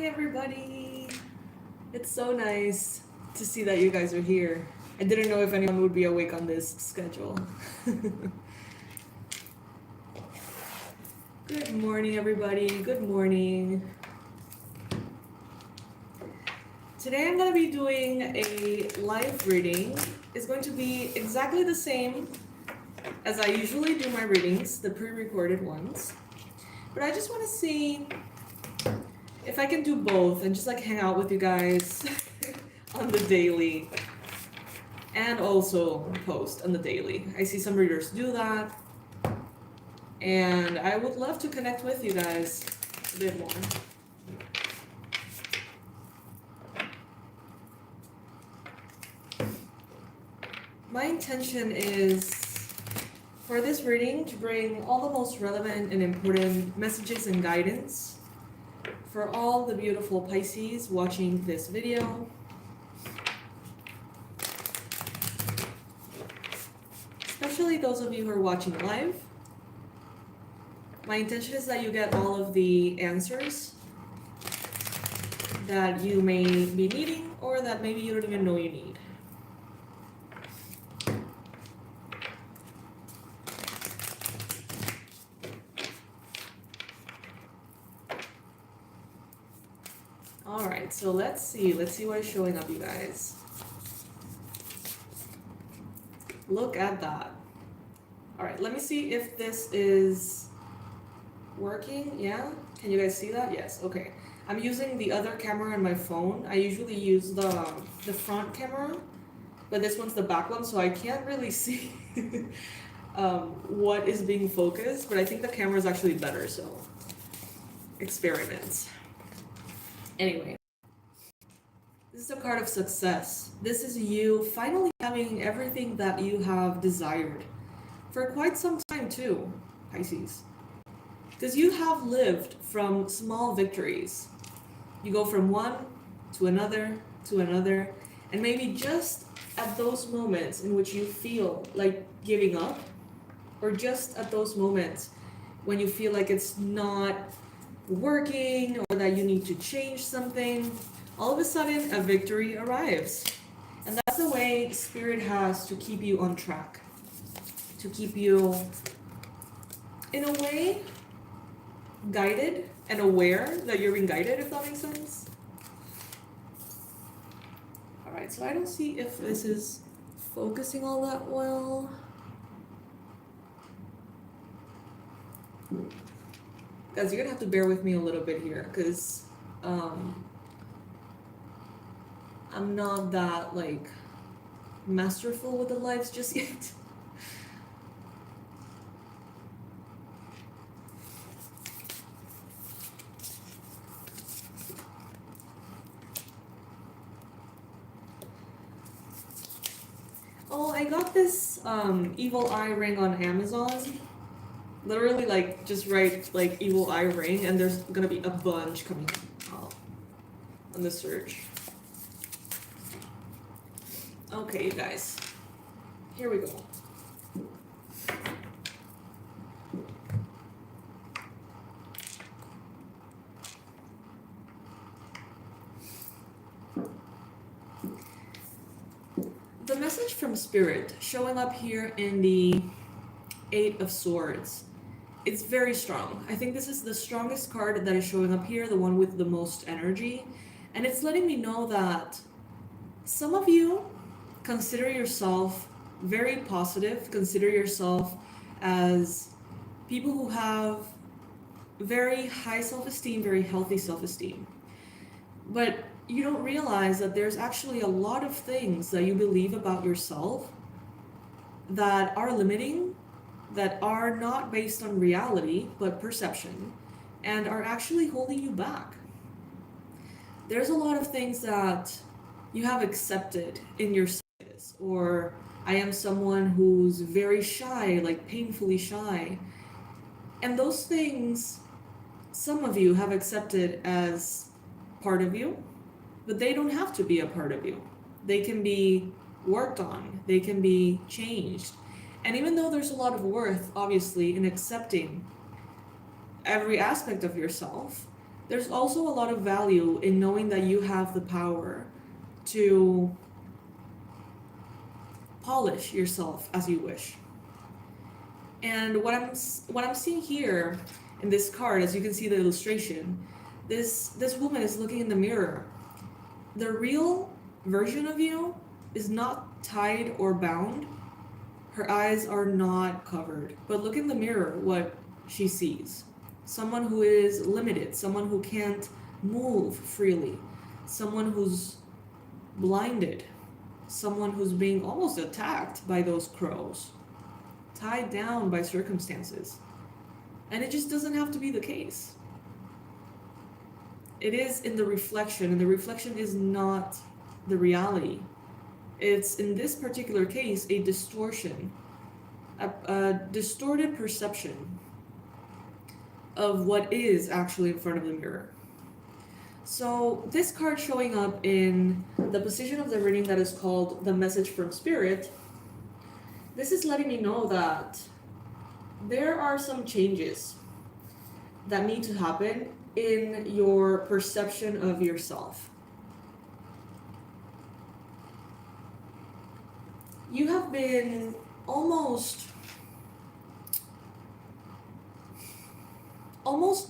everybody. It's so nice to see that you guys are here. I didn't know if anyone would be awake on this schedule. Good morning, everybody. Good morning. Today I'm going to be doing a live reading. It's going to be exactly the same as I usually do my readings, the pre-recorded ones. But I just want to see if I can do both and just like hang out with you guys on the daily and also post on the daily. I see some readers do that, and I would love to connect with you guys a bit more. My intention is for this reading to bring all the most relevant and important messages and guidance for all the beautiful Pisces watching this video. Especially those of you who are watching live. My intention is that you get all of the answers that you may be needing or that maybe you don't even know you need. Alright, so let's see what is showing up, you guys. Look at that. Alright, let me see if this is working. Yeah? Can you guys see that? Yes, okay. I'm using the other camera on my phone. I usually use the front camera, but this one's the back one, so I can't really see what is being focused, but I think the camera is actually better, so experiments. Anyway, this is a card of success. This is you finally having everything that you have desired for quite some time too, Pisces. Because you have lived from small victories. You go from one to another, and maybe just at those moments in which you feel like giving up, or just at those moments when you feel like it's not working or that you need to change something, all of a sudden a victory arrives. And that's the way Spirit has to keep you on track, to keep you in a way guided and aware that you're being guided, if that makes sense. Alright, so I don't see if this is focusing all that well. Guys, you're gonna have to bear with me a little bit here, because I'm not that like masterful with the lives just yet. Oh, I got this evil eye ring on Amazon. Literally, like, just write like evil eye ring, and there's gonna be a bunch coming out on the search. Okay, you guys, here we go. The message from Spirit showing up here in the Eight of Swords, it's very strong. I think this is the strongest card that is showing up here, the one with the most energy, and it's letting me know that some of you consider yourself very positive, consider yourself as people who have very high self-esteem, very healthy self-esteem. But you don't realize that there's actually a lot of things that you believe about yourself that are limiting, that are not based on reality, but perception, and are actually holding you back. There's a lot of things that you have accepted in yourself, or I am someone who's very shy, like painfully shy. And those things, some of you have accepted as part of you, but they don't have to be a part of you. They can be worked on, they can be changed. And even though there's a lot of worth, obviously, in accepting every aspect of yourself, there's also a lot of value in knowing that you have the power to polish yourself as you wish. And what I'm seeing here in this card, as you can see the illustration, this woman is looking in the mirror. The real version of you is not tied or bound. Her eyes are not covered. But look in the mirror what she sees. Someone who is limited, someone who can't move freely, someone who's blinded, someone who's being almost attacked by those crows, tied down by circumstances. And it just doesn't have to be the case. It is in the reflection, and the reflection is not the reality. It's, in this particular case, a distortion, a distorted perception of what is actually in front of the mirror. So this card showing up in the position of the reading that is called the message from spirit, this is letting me know that there are some changes that need to happen in your perception of yourself. You have been almost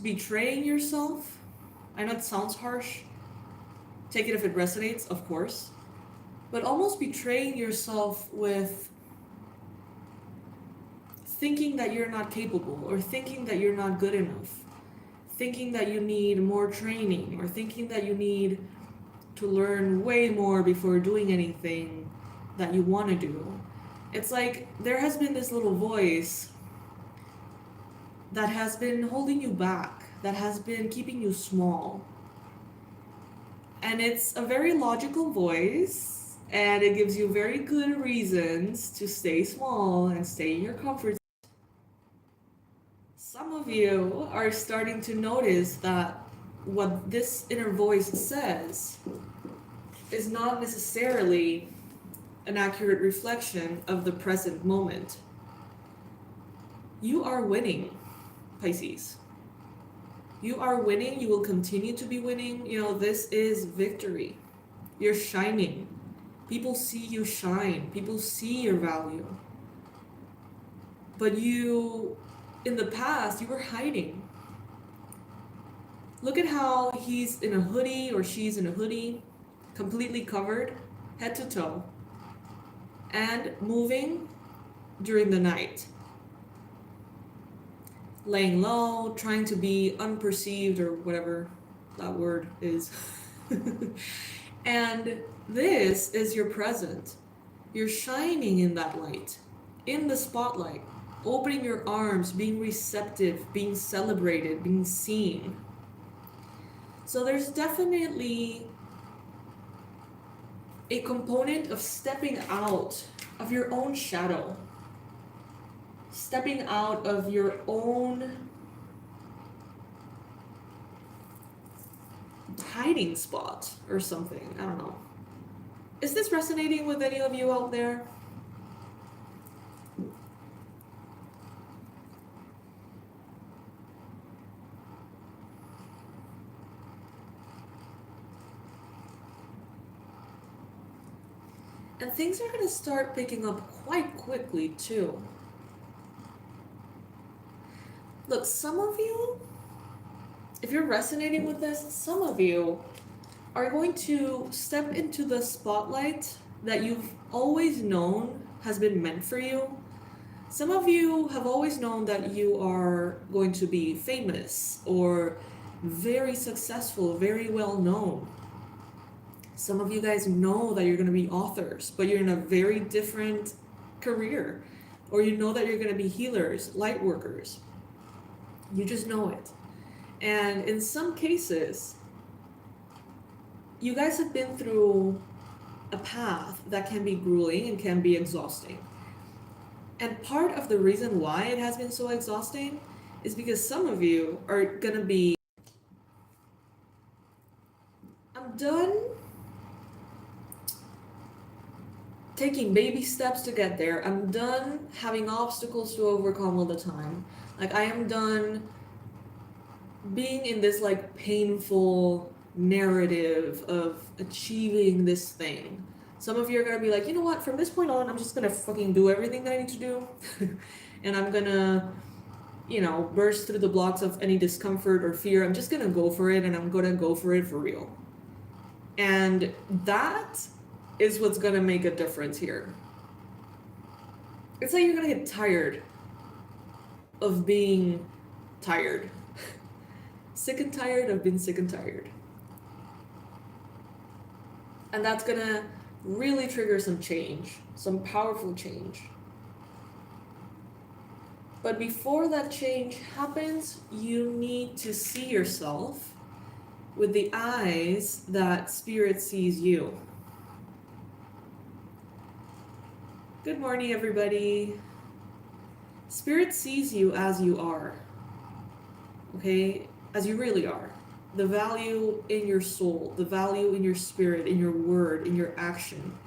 betraying yourself. I know it sounds harsh. Take it if it resonates, of course. But almost betraying yourself with thinking that you're not capable, or thinking that you're not good enough, thinking that you need more training, or thinking that you need to learn way more before doing anything that you want to do. It's like there has been this little voice that has been holding you back, that has been keeping you small. And it's a very logical voice, and it gives you very good reasons to stay small and stay in your comfort zone. Some of you are starting to notice that what this inner voice says is not necessarily an accurate reflection of the present moment. You are winning, Pisces. You are winning. You will continue to be winning. You know, this is victory. You're shining. People see you shine. People see your value. But you, in the past, you were hiding. Look at how he's in a hoodie, or she's in a hoodie, completely covered, head to toe, and moving during the night. Laying low, trying to be unperceived, or whatever that word is. And this is your present. You're shining in that light, in the spotlight, opening your arms, being receptive, being celebrated, being seen. So there's definitely a component of stepping out of your own shadow, stepping out of your own hiding spot or something. I don't know. Is this resonating with any of you out there? And things are going to start picking up quite quickly too. Look, some of you, if you're resonating with this, some of you are going to step into the spotlight that you've always known has been meant for you. Some of you have always known that you are going to be famous or very successful, very well known. Some of you guys know that you're going to be authors, but you're in a very different career. Or you know that you're going to be healers, light workers. You just know it. And in some cases, you guys have been through a path that can be grueling and can be exhausting. And part of the reason why it has been so exhausting is because some of you are going to be, I'm done taking baby steps to get there. I'm done having obstacles to overcome all the time. Like, I am done being in this like painful narrative of achieving this thing. Some of you are gonna be like, you know what, from this point on, I'm just gonna fucking do everything that I need to do. And I'm gonna, you know, burst through the blocks of any discomfort or fear. I'm just gonna go for it, and I'm gonna go for it for real. And that is what's gonna make a difference here. It's like you're gonna get tired of being tired. Sick and tired of being sick and tired. And that's gonna really trigger some change, some powerful change. But before that change happens, you need to see yourself with the eyes that Spirit sees you. Good morning, everybody. Spirit sees you as you are, okay? As you really are. The value in your soul, the value in your spirit, in your word, in your action.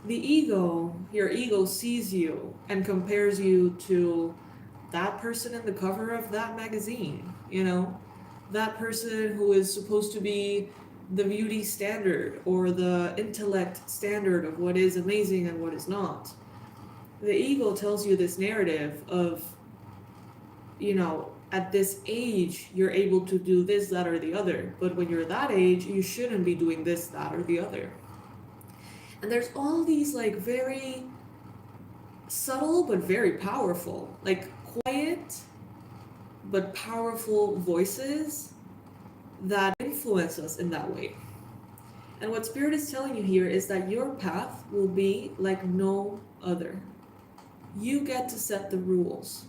The ego, your ego sees you and compares you to that person in the cover of that magazine, you know? That person who is supposed to be the beauty standard or the intellect standard of what is amazing and what is not. The ego tells you this narrative of, you know, at this age, you're able to do this, that, or the other. But when you're that age, you shouldn't be doing this, that, or the other. And there's all these like very subtle but very powerful, like quiet but powerful voices that influence us in that way. And what Spirit is telling you here is that your path will be like no other. You get to set the rules.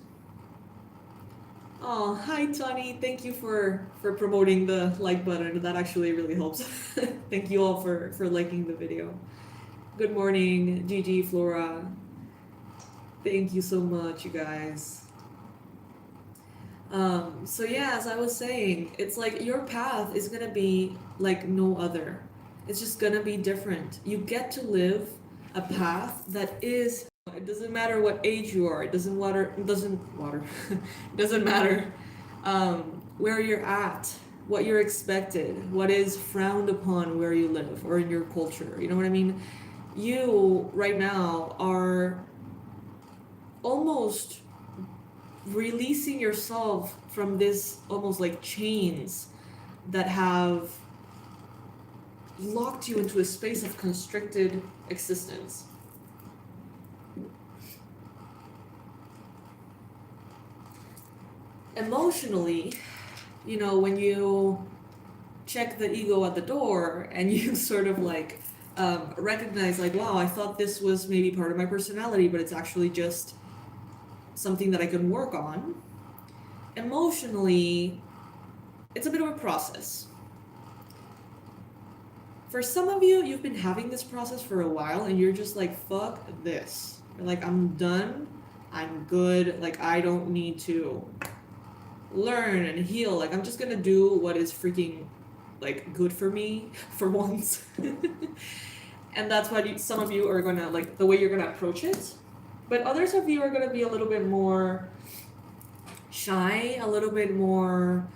Oh, hi Tony. Thank you for promoting the like button. That actually really helps. Thank you all for liking the video. Good morning, Gigi, Flora. Thank you so much, you guys. So yeah, as I was saying, it's like your path is gonna be like no other. It's just gonna be different. You get to live a path that is, it doesn't matter what age you are, it doesn't matter where you're at, what you're expected, what is frowned upon where you live or in your culture. You know what I mean? You right now are almost releasing yourself from this almost like chains that have locked you into a space of constricted existence. Emotionally, you know, when you check the ego at the door and you sort of like recognize like, wow, I thought this was maybe part of my personality, but it's actually just something that I can work on. Emotionally, it's a bit of a process. For some of you, you've been having this process for a while and you're just like, fuck this. You're like, I'm done, I'm good, like I don't need to learn and heal, like I'm just gonna do what is freaking like good for me for once. And that's why some of you are gonna like the way you're gonna approach it, but others of you are gonna be a little bit more shy, a little bit more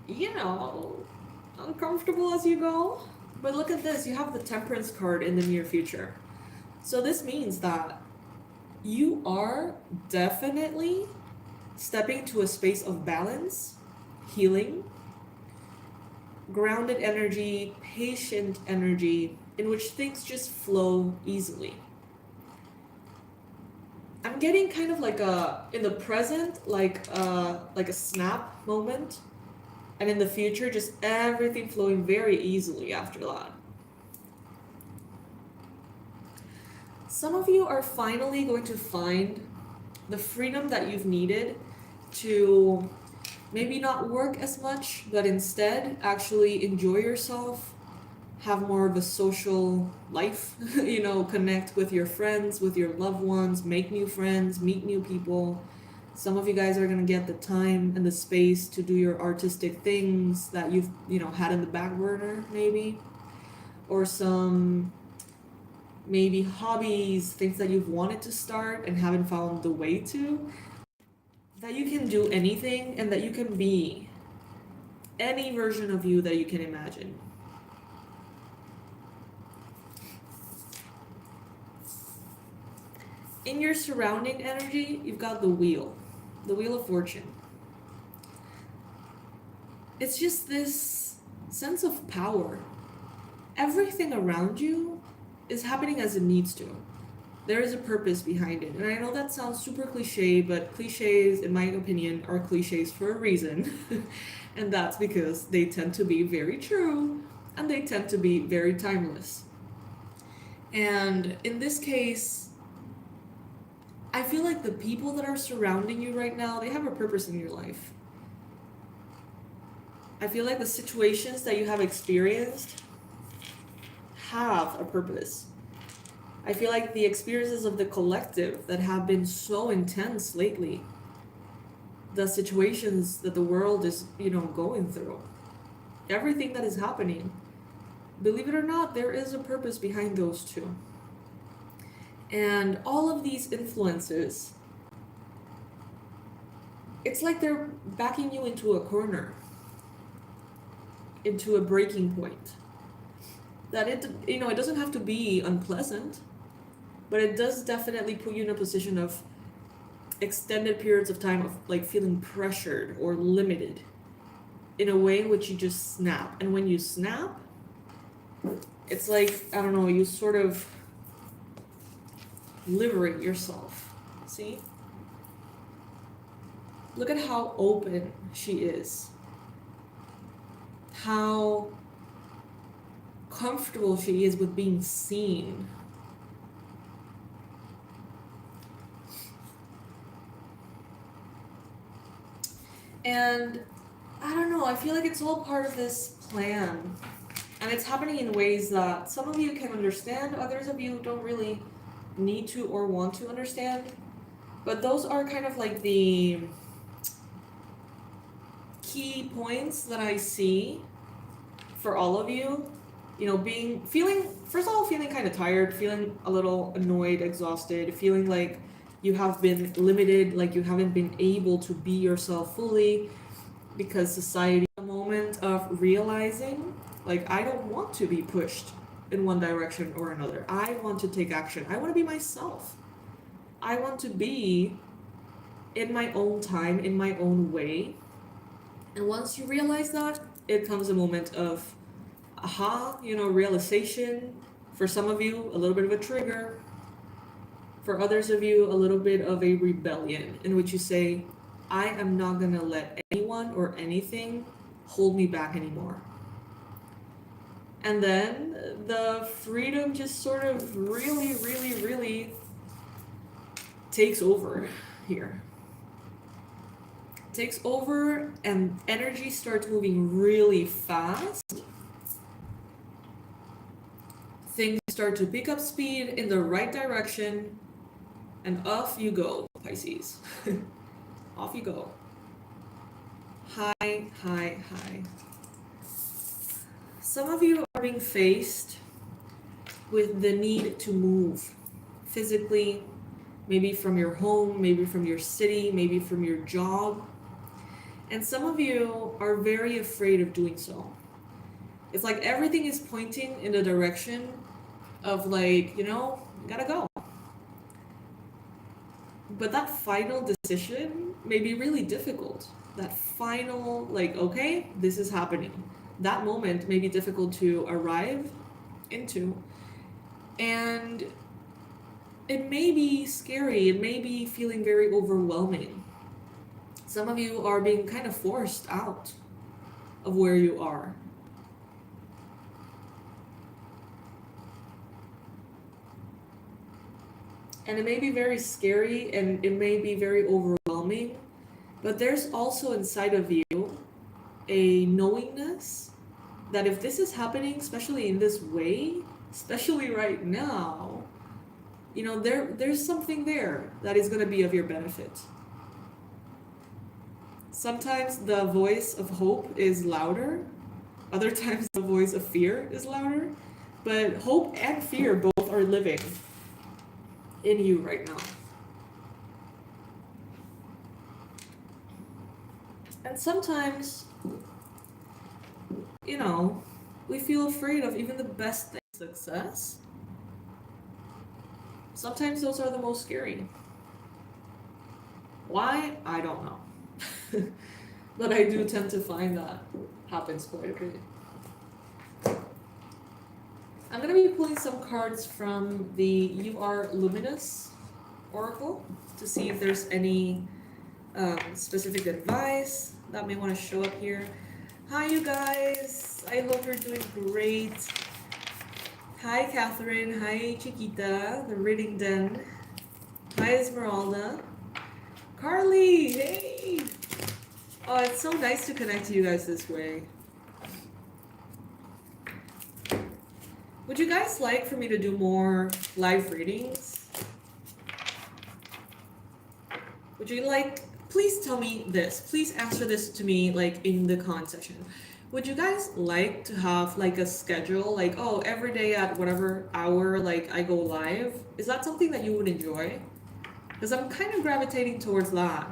you know, uncomfortable as you go. But look at this, you have the Temperance card in the near future. So this means that you are definitely stepping to a space of balance, healing, grounded energy, patient energy, in which things just flow easily. I'm getting kind of like a, in the present, like a snap moment, and in the future, just everything flowing very easily after that. Some of you are finally going to find the freedom that you've needed to maybe not work as much, but instead actually enjoy yourself, have more of a social life, you know, connect with your friends, with your loved ones, make new friends, meet new people. Some of you guys are going to get the time and the space to do your artistic things that you've, you know, had in the back burner maybe, or some maybe hobbies, things that you've wanted to start and haven't found the way to. that you can do anything and that you can be any version of you that you can imagine. In your surrounding energy, you've got the Wheel of Fortune. It's just this sense of power. Everything around you is happening as it needs to. There is a purpose behind it. And I know that sounds super cliche, but cliches, in my opinion, are cliches for a reason. And that's because they tend to be very true and they tend to be very timeless. And in this case, I feel like the people that are surrounding you right now, they have a purpose in your life. I feel like the situations that you have experienced have a purpose. I feel like the experiences of the collective that have been so intense lately, the situations that the world is, going through, everything that is happening, believe it or not, there is a purpose behind those two. And all of these influences, it's like they're backing you into a corner, into a breaking point. That it doesn't have to be unpleasant, but it does definitely put you in a position of extended periods of time of like feeling pressured or limited in a way in which you just snap. And when you snap, it's like, I don't know, you sort of liberate yourself. See? Look at how open she is. How comfortable she is with being seen. And I don't know, I feel like it's all part of this plan. And it's happening in ways that some of you can understand, others of you don't really need to or want to understand. But those are kind of like the key points that I see for all of you. Feeling kind of tired, feeling a little annoyed, exhausted, feeling like you have been limited, like you haven't been able to be yourself fully because society, a moment of realizing, like, I don't want to be pushed in one direction or another. I want to take action. I want to be myself. I want to be in my own time, in my own way. And once you realize that, it comes a moment of realization. For some of you, a little bit of a trigger. For others of you, a little bit of a rebellion in which you say, I am not going to let anyone or anything hold me back anymore. And then the freedom just sort of really, really, really takes over here. Takes over and energy starts moving really fast. Things start to pick up speed in the right direction. And off you go, Pisces. Off you go. High, high, high. Some of you are being faced with the need to move physically, maybe from your home, maybe from your city, maybe from your job. And some of you are very afraid of doing so. It's like everything is pointing in the direction of like, you gotta go. But that final decision may be really difficult. That final, like, okay, this is happening. That moment may be difficult to arrive into. And it may be scary. It may be feeling very overwhelming. Some of you are being kind of forced out of where you are. And it may be very scary and it may be very overwhelming, but there's also inside of you a knowingness that if this is happening, especially in this way, especially right now, there's something there that is going to be of your benefit. Sometimes the voice of hope is louder. Other times the voice of fear is louder. But hope and fear both are living in you right now. And sometimes, you know, we feel afraid of even the best things. Success. Sometimes those are the most scary. Why? I don't know. But I do tend to find that happens quite a bit. I'm going to be pulling some cards from the You Are Luminous Oracle to see if there's any specific advice that may want to show up here. Hi, you guys. I hope you're doing great. Hi, Catherine. Hi, Chiquita, the reading den. Hi, Esmeralda. Carly, hey. Oh, it's so nice to connect to you guys this way. Would you guys like for me to do more live readings? Would you like, please tell me this. Please answer this to me like in the comment section. Would you guys like to have like a schedule, like, oh, every day at whatever hour, like I go live? Is that something that you would enjoy? Because I'm kind of gravitating towards that.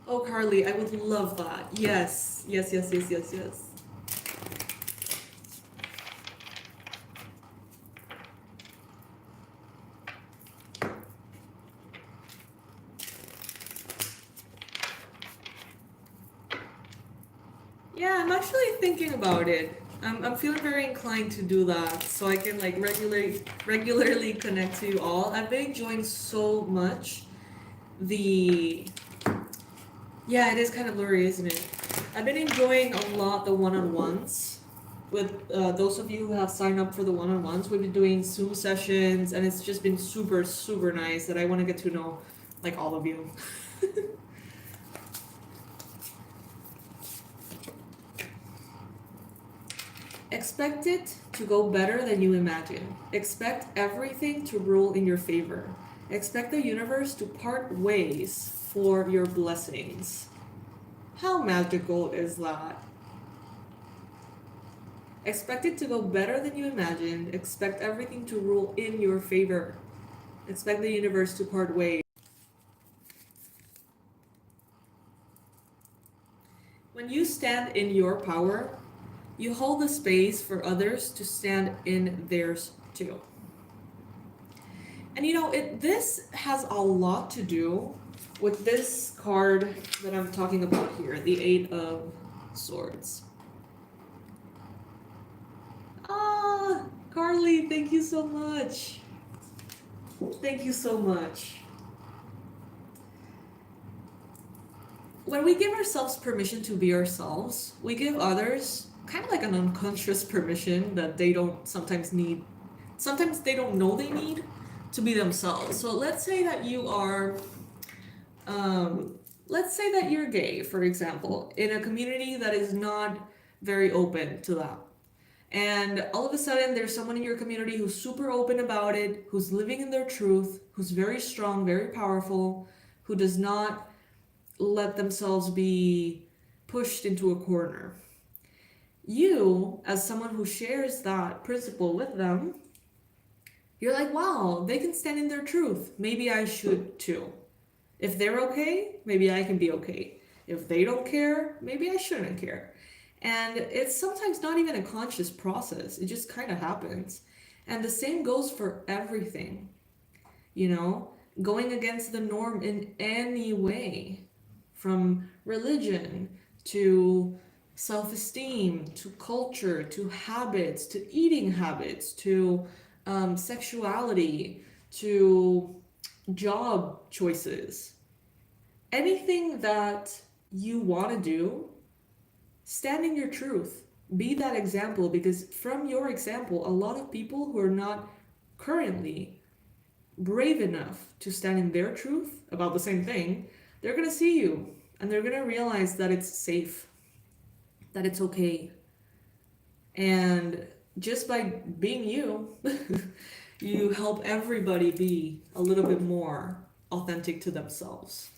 Oh, Carly, I would love that. Yes, yes, yes, yes, yes, yes. Yeah, I'm actually thinking about it. I'm feeling very inclined to do that so I can like regularly connect to you all. I've been enjoying so much the... Yeah, it is kind of blurry, isn't it? I've been enjoying a lot the one-on-ones with those of you who have signed up for the one-on-ones. We've been doing Zoom sessions and it's just been super, super nice that I want to get to know like all of you. Expect it to go better than you imagine. Expect everything to rule in your favor. Expect the universe to part ways for your blessings. How magical is that? Expect it to go better than you imagined. Expect everything to rule in your favor. Expect the universe to part ways. When you stand in your power, you hold the space for others to stand in theirs too. And you know, this has a lot to do with this card that I'm talking about here, the Eight of Swords. Ah, Carly, thank you so much. Thank you so much. When we give ourselves permission to be ourselves, we give others kind of like an unconscious permission that they don't sometimes need. Sometimes they don't know they need to be themselves. So let's say that you are... let's say that you're gay, for example, in a community that is not very open to that. And all of a sudden, there's someone in your community who's super open about it, who's living in their truth, who's very strong, very powerful, who does not let themselves be pushed into a corner. You, as someone who shares that principle with them, you're like, wow, they can stand in their truth. Maybe I should too. If they're okay, maybe I can be okay. If they don't care, maybe I shouldn't care. And it's sometimes not even a conscious process. It just kind of happens. And the same goes for everything. You know, going against the norm in any way, from religion to self-esteem, to culture, to habits, to eating habits, to sexuality, to job choices. Anything that you want to do, stand in your truth. Be that example, because from your example, a lot of people who are not currently brave enough to stand in their truth about the same thing, they're going to see you and they're going to realize that it's safe, that it's okay. And just by being you, you help everybody be a little bit more authentic to themselves.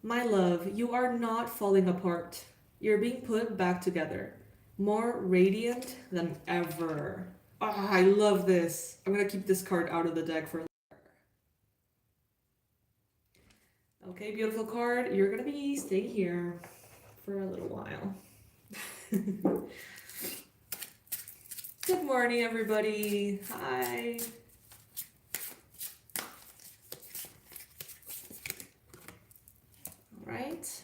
My love, you are not falling apart. You're being put back together. More radiant than ever. Ah, I love this. I'm gonna keep this card out of the deck for. Okay, beautiful card. You're gonna be staying here for a little while. Good morning, everybody. Hi. All right.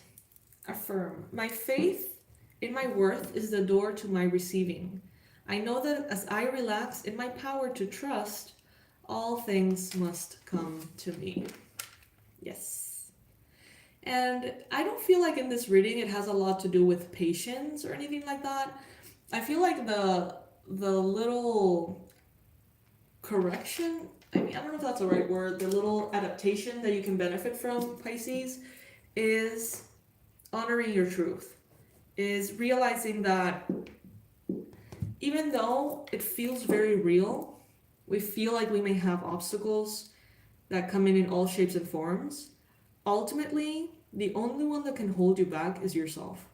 Affirm. My faith in my worth is the door to my receiving. I know that as I relax in my power to trust, all things must come to me. Yes. And I don't feel like in this reading it has a lot to do with patience or anything like that. I feel like the little correction, I mean, I don't know if that's the right word, the little adaptation that you can benefit from, Pisces, is honoring your truth, is realizing that even though it feels very real, we feel like we may have obstacles that come in all shapes and forms. Ultimately, the only one that can hold you back is yourself.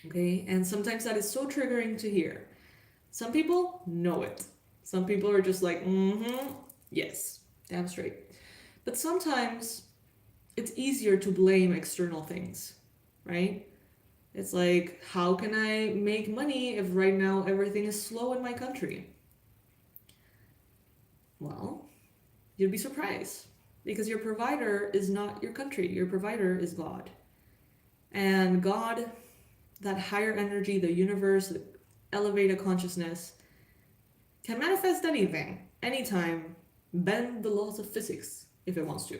Okay, and sometimes that is so triggering to hear. Some people know it. Some people are just like, yes, damn straight. But sometimes it's easier to blame external things, right? It's like, how can I make money if right now everything is slow in my country? Well, you'd be surprised because your provider is not your country. Your provider is God. And God, that higher energy, the universe, the elevated consciousness, can manifest anything, anytime, bend the laws of physics if it wants to,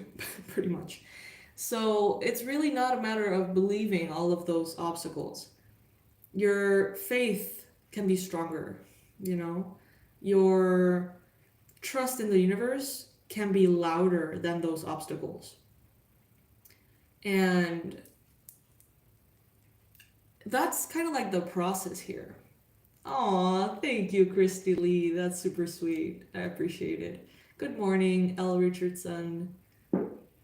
pretty much. So it's really not a matter of believing all of those obstacles. Your faith can be stronger, you know? Your trust in the universe can be louder than those obstacles. And that's kind of like the process here. Aw, thank you, Christy Lee. That's super sweet. I appreciate it. Good morning, 𝗟𝗢𝗘𝗏𝗓𝗏.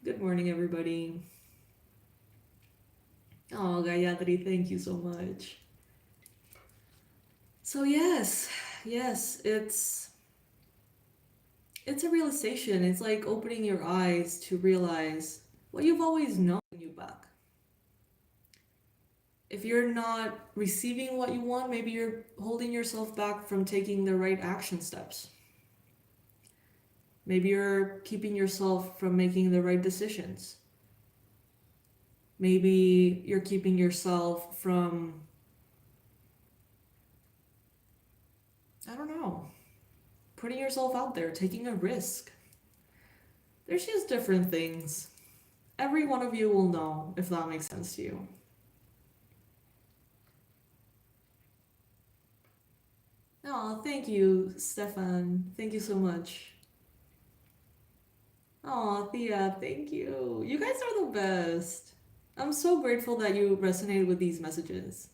Good morning, everybody. Oh, Gayatri, thank you so much. So yes, it's a realization. It's like opening your eyes to realize what you've always known you back. If you're not receiving what you want, maybe you're holding yourself back from taking the right action steps. Maybe you're keeping yourself from making the right decisions. Maybe you're keeping yourself from, I don't know, putting yourself out there, taking a risk. There's just different things. Every one of you will know if that makes sense to you. Oh, thank you, Stefan. Thank you so much. Oh, Thea, thank you. You guys are the best. I'm so grateful that you resonated with these messages.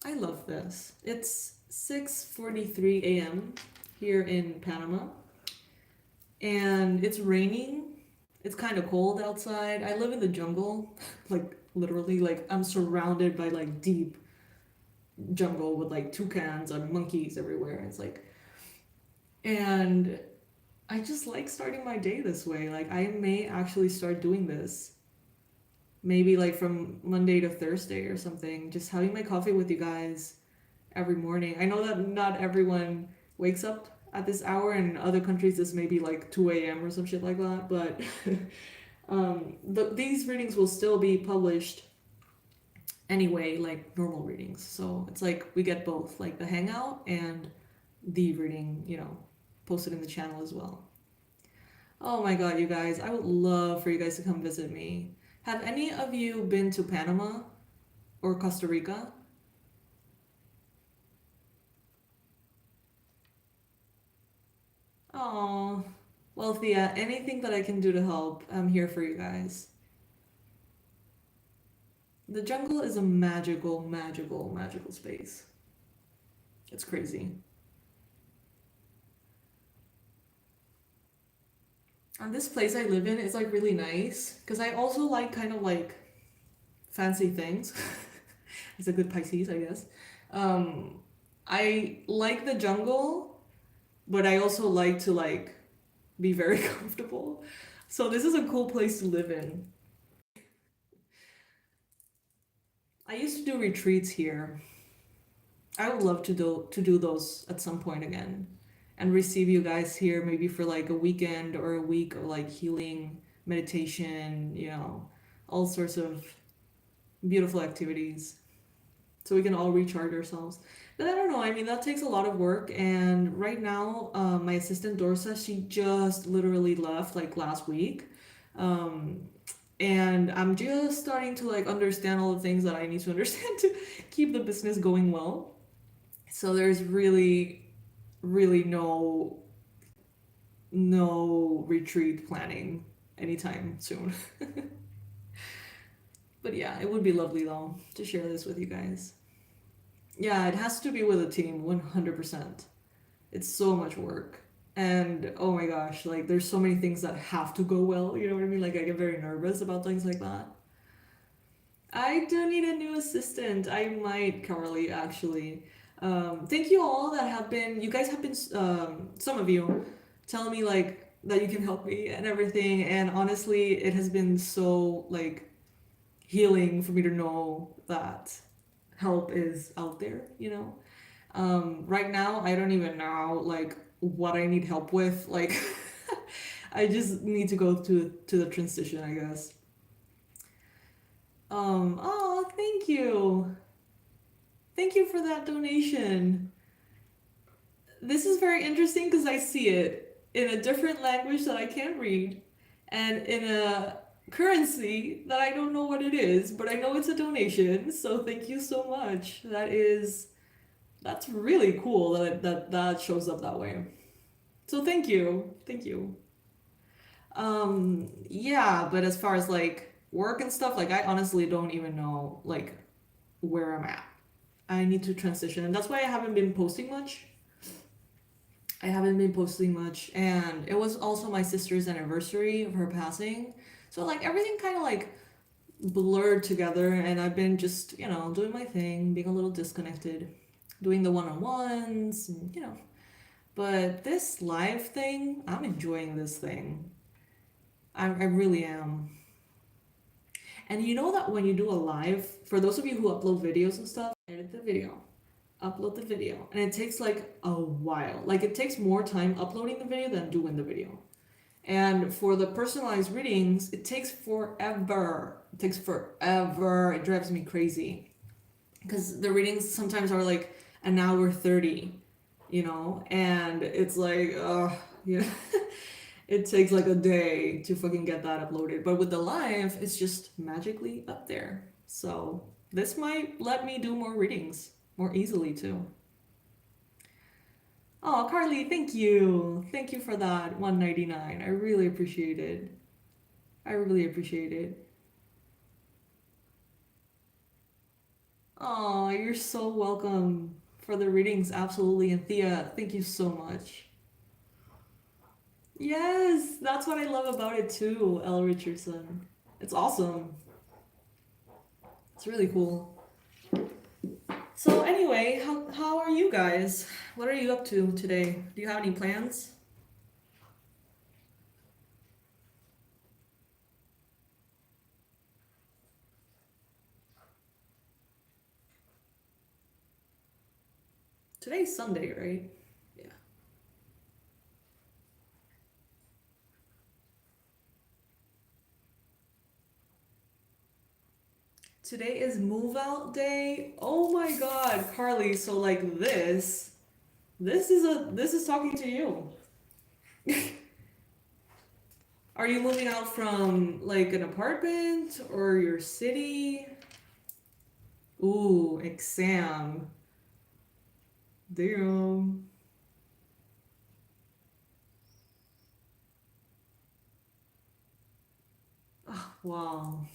I love this. It's 6:43 a.m. here in Panama, and it's raining. It's kind of cold outside. I live in the jungle, like literally, like I'm surrounded by like deep jungle with like toucans and monkeys everywhere. It's like, and I just like starting my day this way. Like I may actually start doing this. Maybe like from Monday to Thursday or something. Just having my coffee with you guys every morning. I know that not everyone wakes up at this hour, and in other countries this may be like 2 a.m. or some shit like that, but these readings will still be published anyway, like normal readings. So it's like we get both, like the hangout and the reading, you know, posted in the channel as well. Oh my god, you guys, I would love for you guys to come visit me. Have any of you been to Panama or Costa Rica? Oh, well, Thea, anything that I can do to help, I'm here for you guys. The jungle is a magical, magical, magical space. It's crazy. And this place I live in is like really nice because I also like kind of like fancy things. It's a good Pisces, I guess. I like the jungle, but I also like to like be very comfortable. So this is a cool place to live in. I used to do retreats here. I would love to do those at some point again and receive you guys here maybe for like a weekend or a week of like healing, meditation, you know, all sorts of beautiful activities so we can all recharge ourselves. But I don't know, I mean, that takes a lot of work. And right now, my assistant Dorsa, she just literally left like last week. Um, and I'm just starting to like understand all the things that I need to understand to keep the business going well. So there's really, really no retreat planning anytime soon. But yeah, it would be lovely though to share this with you guys. Yeah, it has to be with a team, 100%. It's so much work. And oh my gosh, like there's so many things that have to go well, you know what I mean? Like I get very nervous about things like that. I do need a new assistant. I might, Carly, actually. Thank you all that have been, you guys have been, some of you, telling me like that you can help me and everything. And honestly, it has been so like healing for me to know that help is out there, you know? Right now, I don't even know like what I need help with. Like, I just need to go to the transition, I guess. Oh, thank you. Thank you for that donation. This is very interesting because I see it in a different language that I can't read and in a currency that I don't know what it is, but I know it's a donation. So thank you so much. That's really cool that shows up that way. So thank you. Thank you. Yeah, but as far as like work and stuff, like I honestly don't even know like where I'm at. I need to transition, and that's why I haven't been posting much. I haven't been posting much, and it was also my sister's anniversary of her passing. So like everything kind of like blurred together, and I've been just, you know, doing my thing, being a little disconnected, doing the one-on-ones, and, you know. But this live thing, I'm enjoying this thing. I really am. And you know that when you do a live, for those of you who upload videos and stuff, edit the video, upload the video, and it takes like a while. Like it takes more time uploading the video than doing the video. And for the personalized readings, it takes forever. It takes forever. It drives me crazy. Because the readings sometimes are like an hour 30, you know? And it's like, yeah. It takes like a day to fucking get that uploaded. But with the live, it's just magically up there. So this might let me do more readings more easily too. Oh, Carly, thank you. Thank you for that 199. I really appreciate it. I really appreciate it. Oh, you're so welcome for the readings. Absolutely. And Thea, thank you so much. Yes, that's what I love about it too, L. Richardson. It's awesome. It's really cool. So anyway, how are you guys? What are you up to today? Do you have any plans? Today's Sunday, right? Yeah. Today is move out day. Oh my god, Carly, so like this is talking to you. Are you moving out from like an apartment or your city? Ooh, exam. Damn. Oh, wow.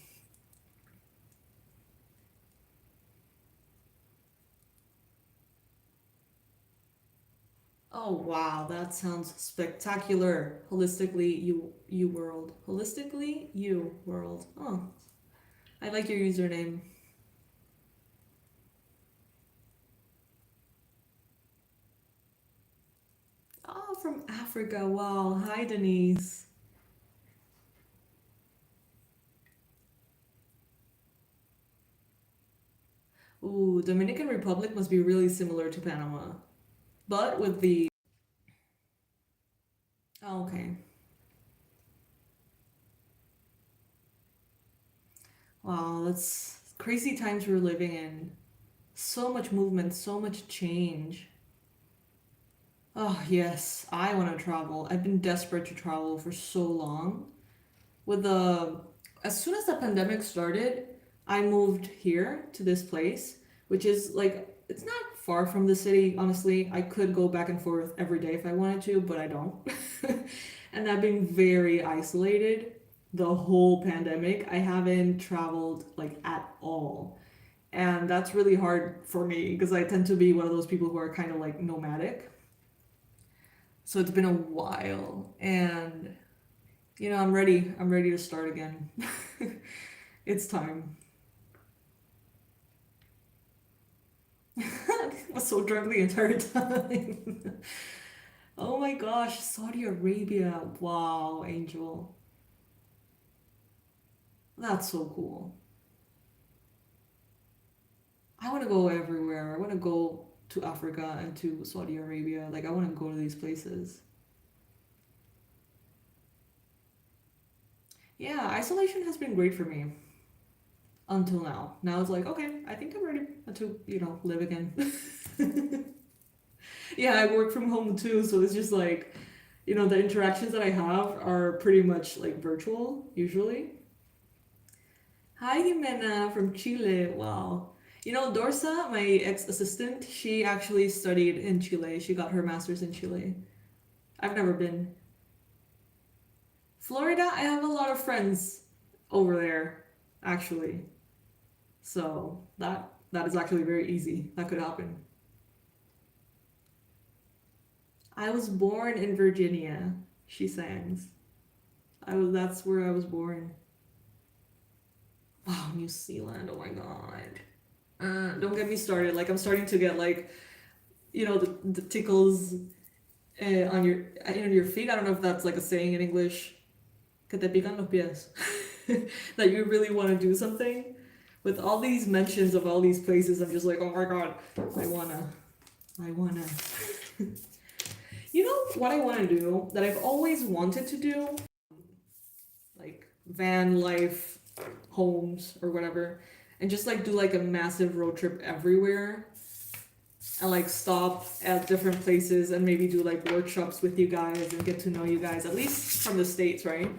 Oh wow, that sounds spectacular. Holistically, you world. Holistically, you world. Oh, I like your username. Oh, from Africa. Wow. Hi, Denise. Ooh, Dominican Republic must be really similar to Panama, but with the. Oh, okay. Wow, that's crazy times we're living in. So much movement, so much change. Oh, yes, I want to travel. I've been desperate to travel for so long. With the as soon as the pandemic started, I moved here to this place, which is like it's not far from the city, honestly. I could go back and forth every day if I wanted to, but I don't. And I've been very isolated the whole pandemic. I haven't traveled like at all. And that's really hard for me because I tend to be one of those people who are kind of like nomadic. So it's been a while and I'm ready. I'm ready to start again. It's time. I was so drunk the entire time. Oh my gosh, Saudi Arabia. Wow, Angel. That's so cool. I want to go everywhere. I want to go to Africa and to Saudi Arabia. Like, I want to go to these places. Yeah, isolation has been great for me until now. Now it's like, okay, I think I'm ready to, live again. Yeah, I work from home too, so it's just like, the interactions that I have are pretty much like virtual usually. Hi, Jimena from Chile. Wow. Dorsa, my ex-assistant, she actually studied in Chile. She got her master's in Chile. I've never been. Florida, I have a lot of friends over there, actually. So that is actually very easy. That could happen. I was born in Virginia, she sings. That's where I was born. Wow, New Zealand. Oh my god. Don't get me started. Like I'm starting to get like, the tickles on your feet. I don't know if that's like a saying in English. Que te pican los pies. That you really want to do something. With all these mentions of all these places, I'm just like, oh my god, I wanna. You know what I want to do that I've always wanted to do? Like van life, homes, or whatever, and just like do like a massive road trip everywhere and like stop at different places and maybe do like workshops with you guys and get to know you guys, at least from the States, right?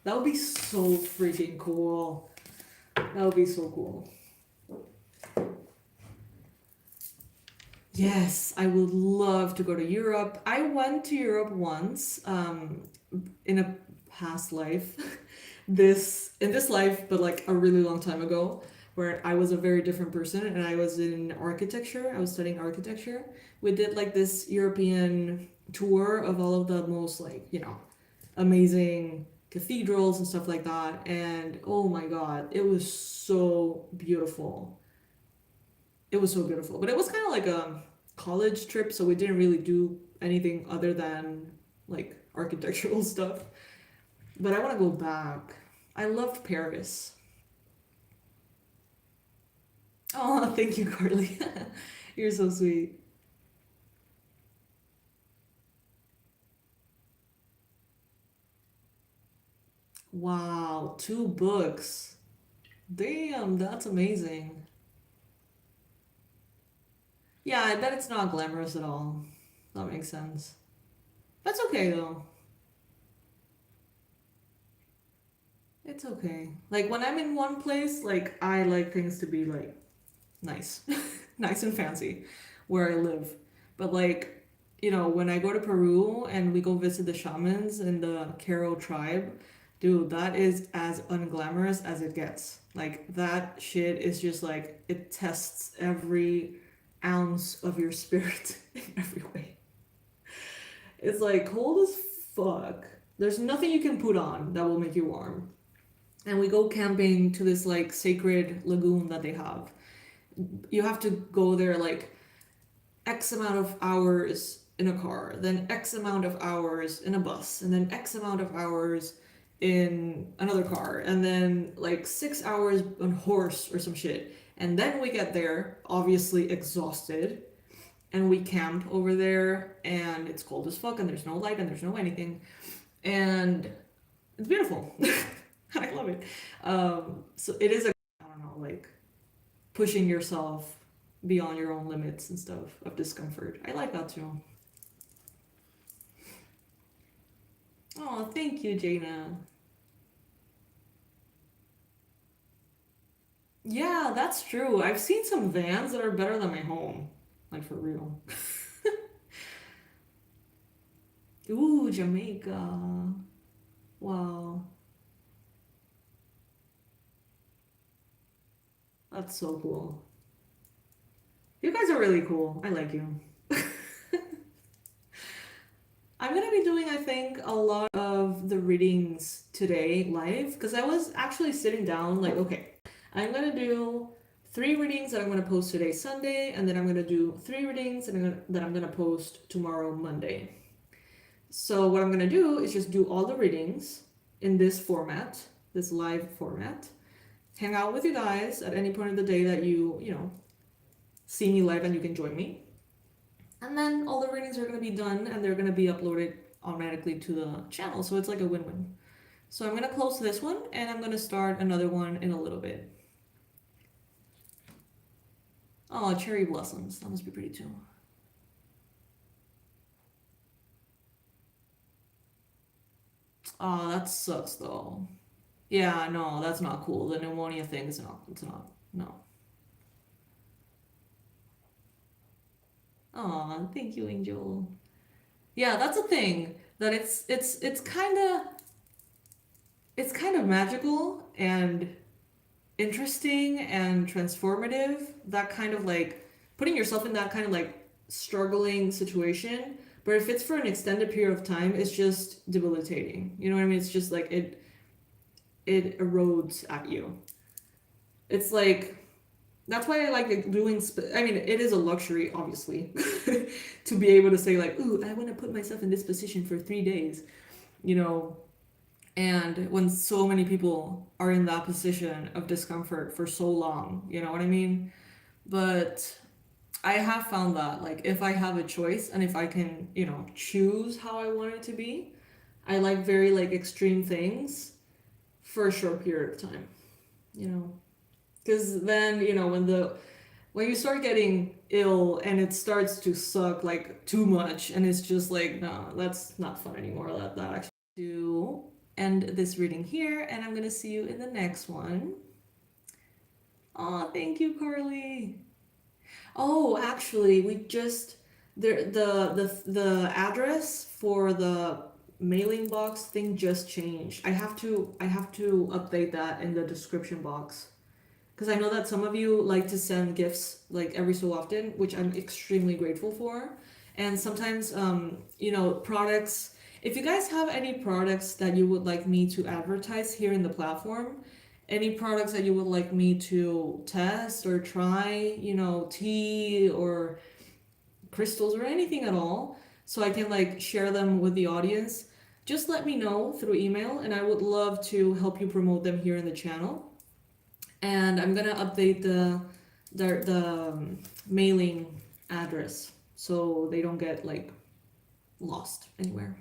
That would be so freaking cool. That would be so cool. Yes, I would love to go to Europe. I went to Europe once, in a past life. In this life, but like a really long time ago, where I was a very different person and I was in architecture. I was studying architecture. We did like this European tour of all of the most like, amazing cathedrals and stuff like that. And oh my God, it was so beautiful. It was so beautiful. But it was kind of like a college trip, so we didn't really do anything other than like architectural stuff. But I want to go back. I loved Paris. Oh, thank you, Carly. You're so sweet. Wow, 2 books. Damn, that's amazing. Yeah, I bet it's not glamorous at all. That makes sense. That's okay though. It's okay. Like when I'm in one place, like I like things to be like nice, nice and fancy where I live. But like, when I go to Peru and we go visit the shamans in the Q'ero tribe, dude, that is as unglamorous as it gets. Like that shit is just like it tests every ounce of your spirit in every way. It's like cold as fuck. There's nothing you can put on that will make you warm. And we go camping to this like sacred lagoon that they have. You have to go there like X amount of hours in a car, then X amount of hours in a bus, and then X amount of hours in another car, and then like 6 hours on horse or some shit. And then we get there, obviously exhausted, and we camp over there, and it's cold as fuck, and there's no light, and there's no anything, and it's beautiful. I love it. So it is a, I don't know, like pushing yourself beyond your own limits and stuff of discomfort. I like that too. Oh, thank you, Jaina. Yeah, that's true. I've seen some vans that are better than my home. Like for real. Ooh, Jamaica. Wow. That's so cool. You guys are really cool. I like you. I'm gonna be doing, I think, a lot of the readings today live because I was actually sitting down like, okay, I'm gonna do 3 readings that I'm gonna post today, Sunday, and then I'm gonna do 3 readings that I'm gonna post tomorrow, Monday. So what I'm gonna do is just do all the readings in this format, this live format, hang out with you guys at any point of the day that you know, see me live and you can join me. And then all the readings are going to be done and they're going to be uploaded automatically to the channel. So it's like a win-win. So I'm going to close this one and I'm going to start another one in a little bit. Oh, cherry blossoms. That must be pretty too. Oh, that sucks though. Yeah, no, that's not cool. The pneumonia thing is not, it's not, no. Oh, thank you, Angel. Yeah, that's a thing that it's kind of magical and interesting and transformative. That kind of like putting yourself in that kind of like struggling situation. But if it's for an extended period of time, it's just debilitating. You know what I mean? It's just like it erodes at you. It's like that's why I like doing. I mean, it is a luxury, obviously, to be able to say like, "Ooh, I want to put myself in this position for 3 days," you know. And when so many people are in that position of discomfort for so long, you know what I mean? But I have found that like if I have a choice and if I can, you know, choose how I want it to be, I like very like extreme things for a short period of time, you know. Because then, you know, when you start getting ill and it starts to suck like too much and it's just like, no, that's not fun anymore. That actually to end this reading here and I'm gonna see you in the next one. Oh, thank you, Carly. Oh, actually, we just the address for the mailing box thing just changed. I have to update that in the description box. Because I know that some of you like to send gifts like every so often, which I'm extremely grateful for. And sometimes, you know, products, if you guys have any products that you would like me to advertise here in the platform, any products that you would like me to test or try, you know, tea or crystals or anything at all, so I can like share them with the audience, just let me know through email and I would love to help you promote them here in the channel. And I'm gonna update the mailing address so they don't get like lost anywhere.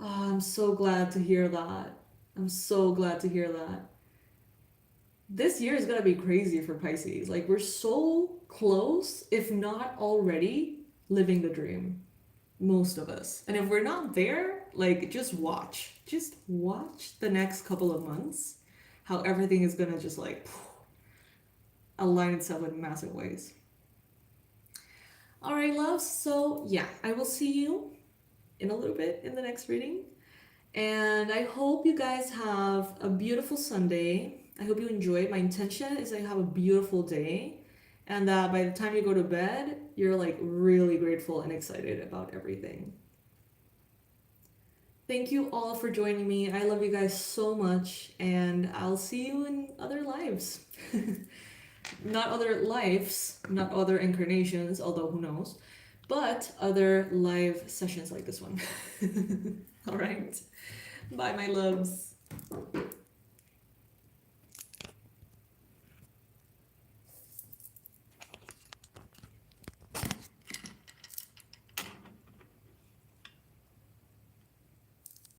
Oh, I'm so glad to hear that. I'm so glad to hear that. This year is gonna be crazy for Pisces. Like we're so close, if not already, living the dream. Most of us. And if we're not there, like just watch. Just watch the next couple of months how everything is gonna just like align itself in massive ways. All right, loves. So yeah, I will see you in a little bit in the next reading. And I hope you guys have a beautiful Sunday. I hope you enjoy it. My intention is that you have a beautiful day and that by the time you go to bed, you're like really grateful and excited about everything. Thank you all for joining me. I love you guys so much, and I'll see you in other lives. Not other lives, not other incarnations, although who knows, but other live sessions like this one. All right. Bye, my loves.